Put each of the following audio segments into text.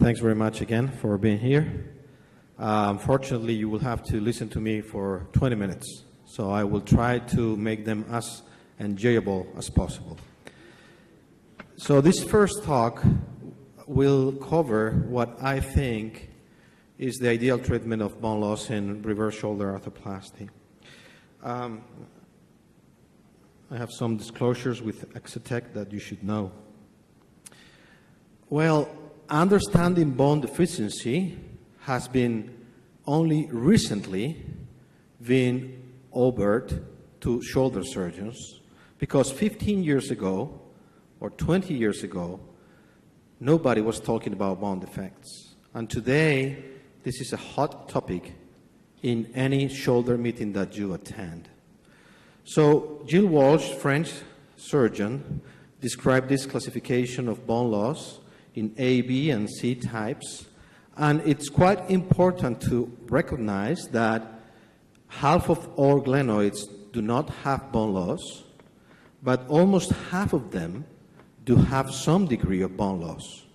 Thanks very much again for being here. Unfortunately, you will have to listen to me for 20 minutes, so I will try to make them as enjoyable as possible. So this first talk will cover what I think is the ideal treatment of bone loss in reverse shoulder arthroplasty. I have some disclosures with Exotech that you should know. Well, understanding bone deficiency has been only recently been offered to shoulder surgeons, because 15 years ago or 20 years ago, nobody was talking about bone defects. And today, this is a hot topic in any shoulder meeting that you attend. So Gilles Walsh, French surgeon, described this classification of bone loss in A, B, and C types. And it's quite important to recognize that half of all glenoids do not have bone loss, but almost half of them do have some degree of bone loss,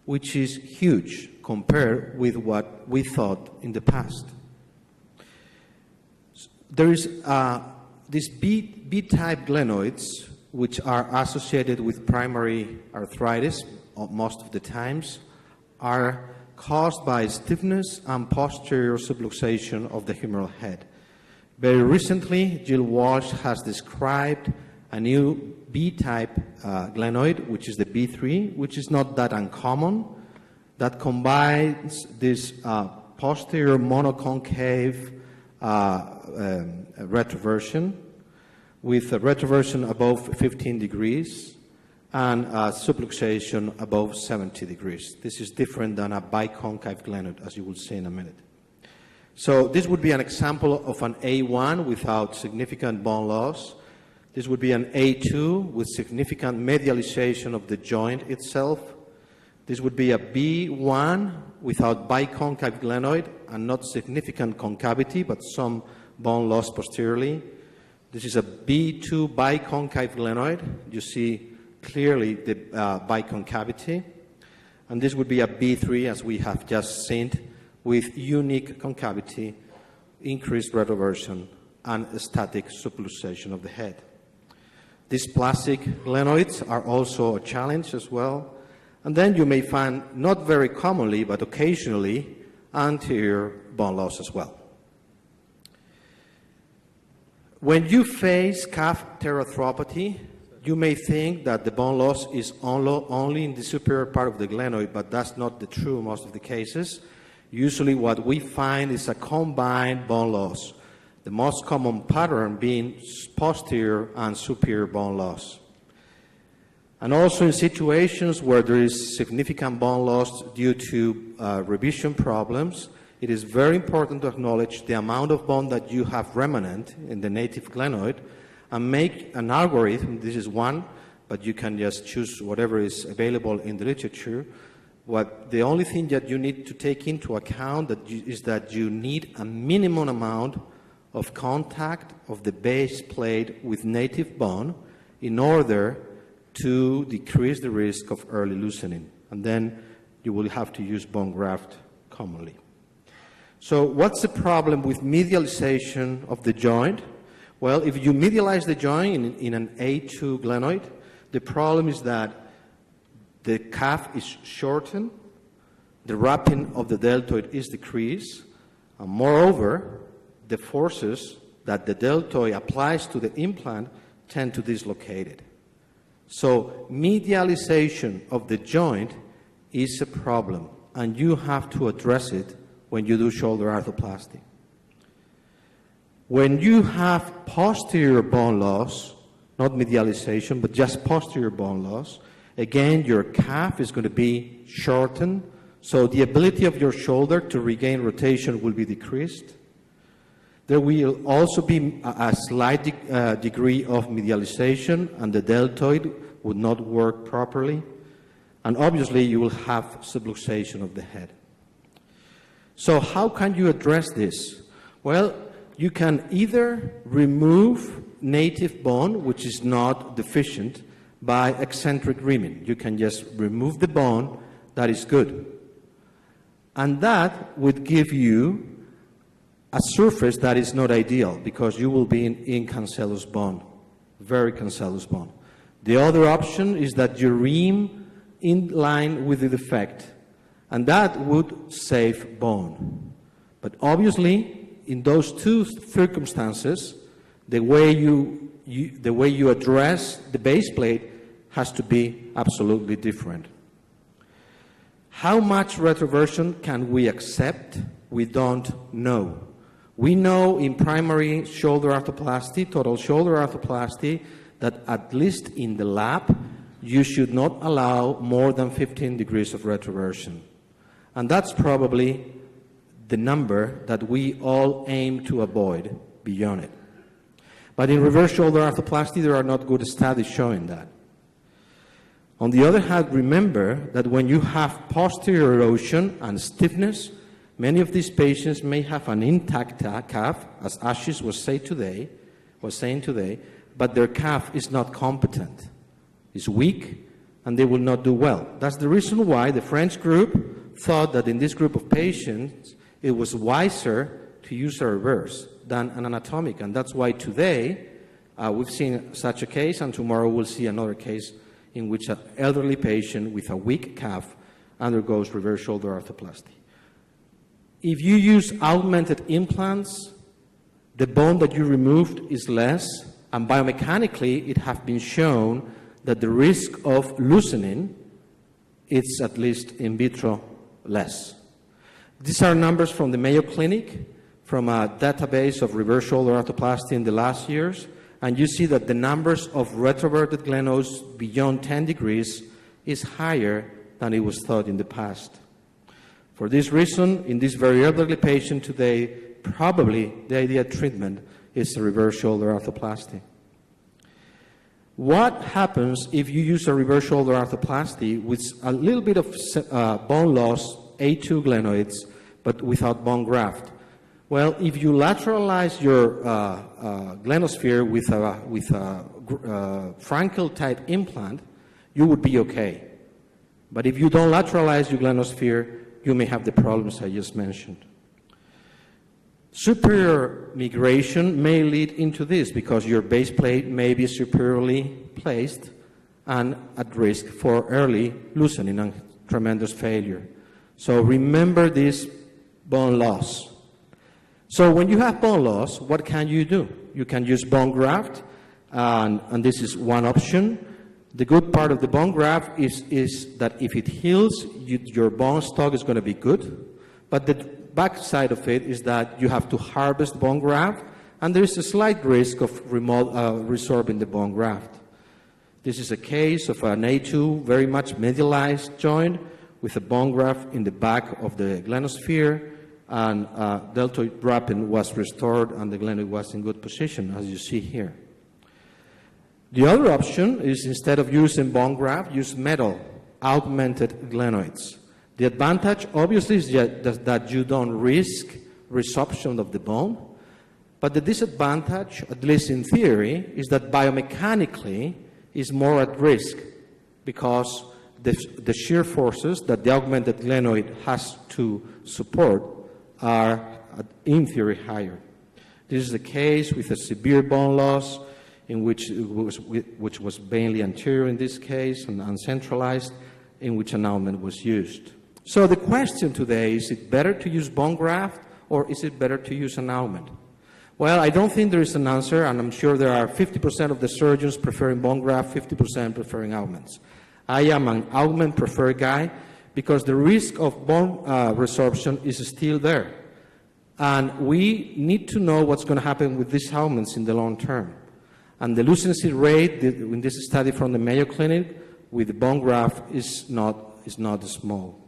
which is huge compared with what we thought in the past. There is these B-type glenoids, which are associated with primary arthritis most of the times, are caused by stiffness and posterior subluxation of the humeral head. Very recently, Gilles Walsh has described a new B-type glenoid, which is the B3, which is not that uncommon, that combines this posterior monoconcave retroversion with a retroversion above 15 degrees and subluxation above 70 degrees. This is different than a biconcave glenoid, as you will see in a minute. So this would be an example of an A1 without significant bone loss. This would be an A2 with significant medialization of the joint itself. This would be a B1 without biconcave glenoid and not significant concavity, but some bone loss posteriorly. This is a B2 biconcave glenoid. You see clearly the biconcavity. And this would be a B3, as we have just seen, with unique concavity, increased retroversion, and static subluxation of the head. These plastic glenoids are also a challenge as well. And then you may find, not very commonly, but occasionally, anterior bone loss as well. When you face calf pteroarthropathy, you may think that the bone loss is only in the superior part of the glenoid, but that's not the true most of the cases. Usually what we find is a combined bone loss, the most common pattern being posterior and superior bone loss. And also in situations where there is significant bone loss due to revision problems, it is very important to acknowledge the amount of bone that you have remnant in the native glenoid and make an algorithm. This is one, but you can just choose whatever is available in the literature. The only thing that you need to take into account is that you need a minimum amount of contact of the base plate with native bone in order to decrease the risk of early loosening. And then you will have to use bone graft commonly. So what's the problem with medialization of the joint? Well, if you medialize the joint in an A2 glenoid, the problem is that the calf is shortened, the wrapping of the deltoid is decreased, and moreover, the forces that the deltoid applies to the implant tend to dislocate it. So medialization of the joint is a problem, and you have to address it when you do shoulder arthroplasty. When you have posterior bone loss, not medialization, but just posterior bone loss, again, your calf is going to be shortened, so the ability of your shoulder to regain rotation will be decreased. There will also be a slight degree of medialization, and the deltoid would not work properly. And obviously, you will have subluxation of the head. So how can you address this? Well, you can either remove native bone, which is not deficient, by eccentric reaming. You can just remove the bone, that is good. And that would give you a surface that is not ideal because you will be in cancellous bone, very cancellous bone. The other option is that you ream in line with the defect, and that would save bone. But obviously, in those two circumstances, the way you address the base plate has to be absolutely different. How much retroversion can we accept? We don't know. We know in primary shoulder arthroplasty, total shoulder arthroplasty, that at least in the lab, you should not allow more than 15 degrees of retroversion. And that's probably the number that we all aim to avoid beyond it. But in reverse shoulder arthroplasty, there are not good studies showing that. On the other hand, remember that when you have posterior erosion and stiffness, many of these patients may have an intact calf, as Ashish was saying today, but their calf is not competent. It's weak, and they will not do well. That's the reason why the French group thought that in this group of patients, it was wiser to use a reverse than an anatomic, and that's why today we've seen such a case, and tomorrow we'll see another case in which an elderly patient with a weak calf undergoes reverse shoulder arthroplasty. If you use augmented implants, the bone that you removed is less, and biomechanically it has been shown that the risk of loosening is at least in vitro less. These are numbers from the Mayo Clinic, from a database of reverse shoulder arthroplasty in the last years, and you see that the numbers of retroverted glenoids beyond 10 degrees is higher than it was thought in the past. For this reason, in this very elderly patient today, probably the ideal treatment is a reverse shoulder arthroplasty. What happens if you use a reverse shoulder arthroplasty with a little bit of bone loss, A2 glenoids, but without bone graft? Well, if you lateralize your glenosphere with a Frankel-type implant, you would be okay. But if you don't lateralize your glenosphere, you may have the problems I just mentioned. Superior migration may lead into this because your base plate may be superiorly placed and at risk for early loosening and tremendous failure. So remember this bone loss. So when you have bone loss, what can you do? You can use bone graft, and this is one option. The good part of the bone graft is that if it heals, your bone stock is going to be good. But the backside of it is that you have to harvest bone graft, and there is a slight risk of resorbing the bone graft. This is a case of an A2 very much medialized joint with a bone graft in the back of the glenosphere, and deltoid wrapping was restored and the glenoid was in good position, as you see here. The other option is, instead of using bone graft, use metal augmented glenoids. The advantage, obviously, is that you don't risk resorption of the bone, but the disadvantage, at least in theory, is that biomechanically is more at risk because the shear forces that the augmented glenoid has to support are, in theory, higher. This is the case with a severe bone loss, in which was mainly anterior in this case and uncentralized, in which an augment was used. So the question today is it better to use bone graft or is it better to use an augment? Well, I don't think there is an answer, and I'm sure there are 50% of the surgeons preferring bone graft, 50% preferring augments. I am an augment preferred guy because the risk of bone resorption is still there. And we need to know what's going to happen with these augments in the long term. And the lucency rate in this study from the Mayo Clinic with the bone graft is not small.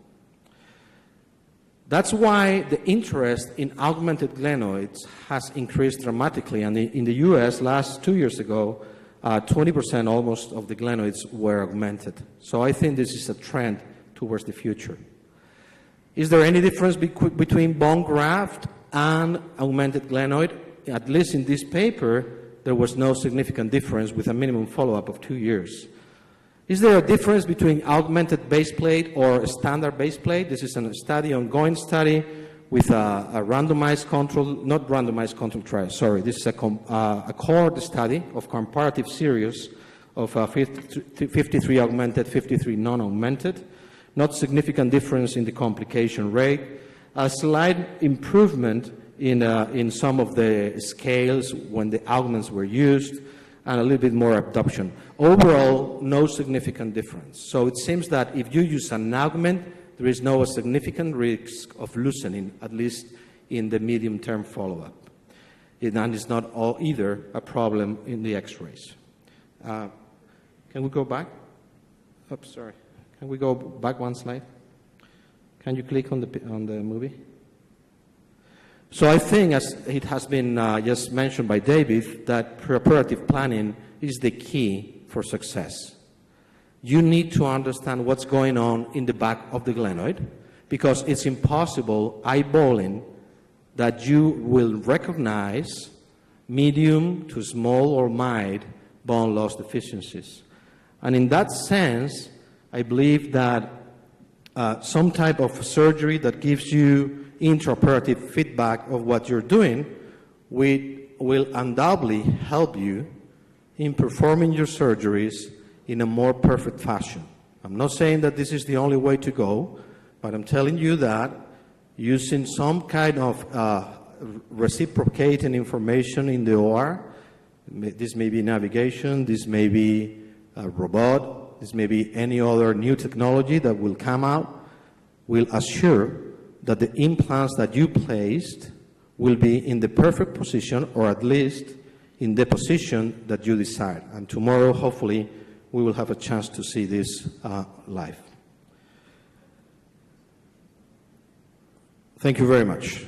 That's why the interest in augmented glenoids has increased dramatically. And in the US, last 2 years ago, 20% almost of the glenoids were augmented. So I think this is a trend towards the future. Is there any difference between bone graft and augmented glenoid? At least in this paper, there was no significant difference with a minimum follow-up of 2 years. Is there a difference between augmented base plate or a standard base plate? This is a study, ongoing study, with a randomized control, not randomized control trial, sorry. This is a cohort study of comparative series of 53 augmented, 53 non-augmented. Not significant difference in the complication rate. A slight improvement in some of the scales when the augments were used, and a little bit more abduction. Overall, no significant difference. So it seems that if you use an augment, there is no significant risk of loosening, at least in the medium-term follow-up. And it's not either a problem in the X-rays. Can we go back? Oops, sorry. Can we go back one slide? Can you click on the movie? So I think, as it has been just mentioned by David, that preoperative planning is the key for success. You need to understand what's going on in the back of the glenoid, because it's impossible eyeballing that you will recognize medium to small or mild bone loss deficiencies. And in that sense, I believe that some type of surgery that gives you intraoperative feedback of what you're doing will undoubtedly help you in performing your surgeries in a more perfect fashion. I'm not saying that this is the only way to go, but I'm telling you that using some kind of reciprocating information in the OR, this may be navigation, this may be a robot, this may be any other new technology that will come out, will assure that the implants that you placed will be in the perfect position, or at least in the position that you decide. And tomorrow, hopefully, we will have a chance to see this live. Thank you very much.